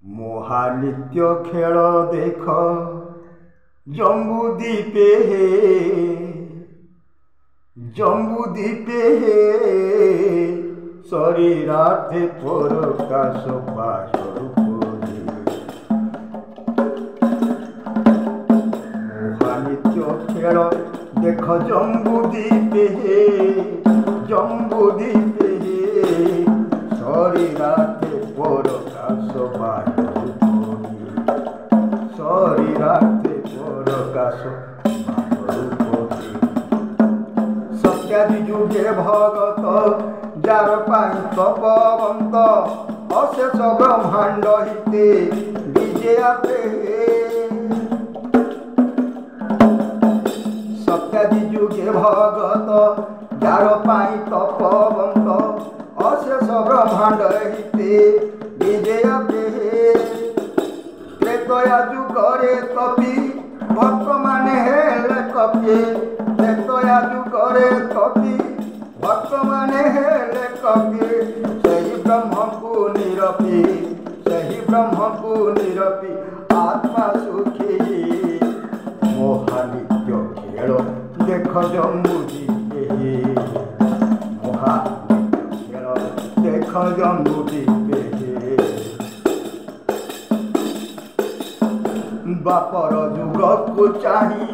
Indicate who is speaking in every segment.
Speaker 1: महानित्य खेल देख जम्बूद्वीपे जम्बूद्वीपे शरीरार्थे प्रकाश महानित्य खेल देख जम्बूद्वीपे जम्बूद्वीपे शरीरार्थे प्रकाश शरीरार्थे प्रकाश सत्यादि जुगे भगत जार पाई तपवंत अशेष ब्रह्मांड हिते विजयाते सत्यादि जुगे भगत जार पाई तपवंत अशेष ब्रह्मांड हिते विजयाते त्रेतया जुगरे तपी भक्त माने हेले कपे त्रेतया जुगरे तपी भक्त माने हेले कपे सही ब्रह्म को निरपी सही ब्रह्म को निरपी आत्मा सुखी महानित्य खेल देख जम्बूद्वीपे महानित्य खेल देख जम्बूद्वीपे बापर जुग को चाही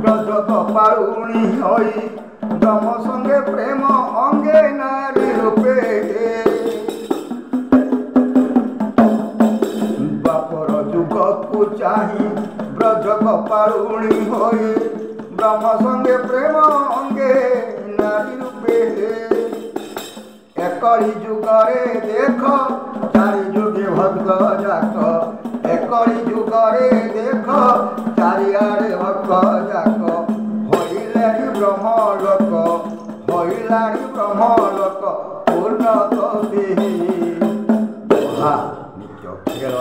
Speaker 1: ब्रज कपाळुणी होई ब्रह्म संगे प्रेम अंगे नारी रूपे बापर जुग को चाही ब्रज कपाळुणी होई ब्रह्म संगे प्रेम अंगे नारी रूपे एकली जुगरे देख चारि जुगे भक्त जाक एकली जुगरे देख चारिआडे भक्त जाक हईलाणी ब्रह्म लोक हईलाणी ब्रह्म लोक उन्नत महानित्य खेल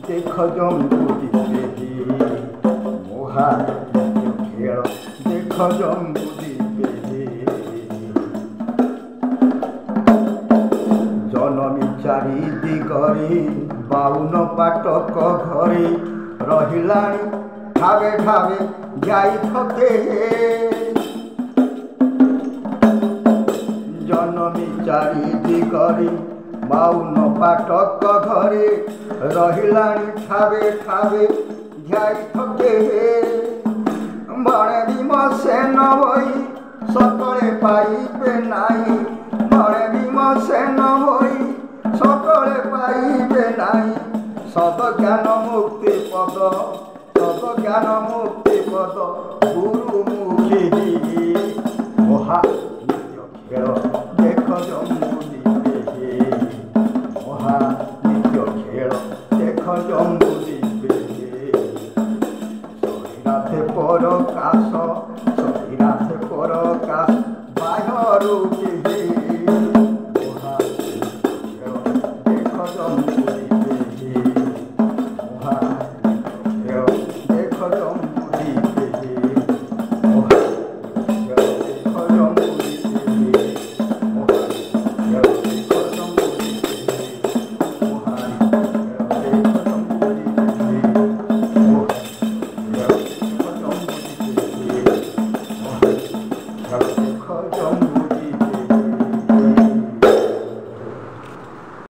Speaker 1: देख जम्बूद्वीपे महानित्य खेल देख जम्बूद्वीपे जनमी चारि दिगरे 52 पाटक घरे रहिलाणी ठावे ठावे जाई थके जनमी चारि दिगरे 52 पाटक घरे रहिलाणी ठावे ठावे जाई थके बणे विमसेन होई सकले पाइबे नाई बणे विमसेन होई सकले पाइबे नाई सद ज्ञान मुक्ति पद सद ज्ञान मुक्ति पद गुरुमुखी महानित्य खेल देख जम्बूद्वीपे महा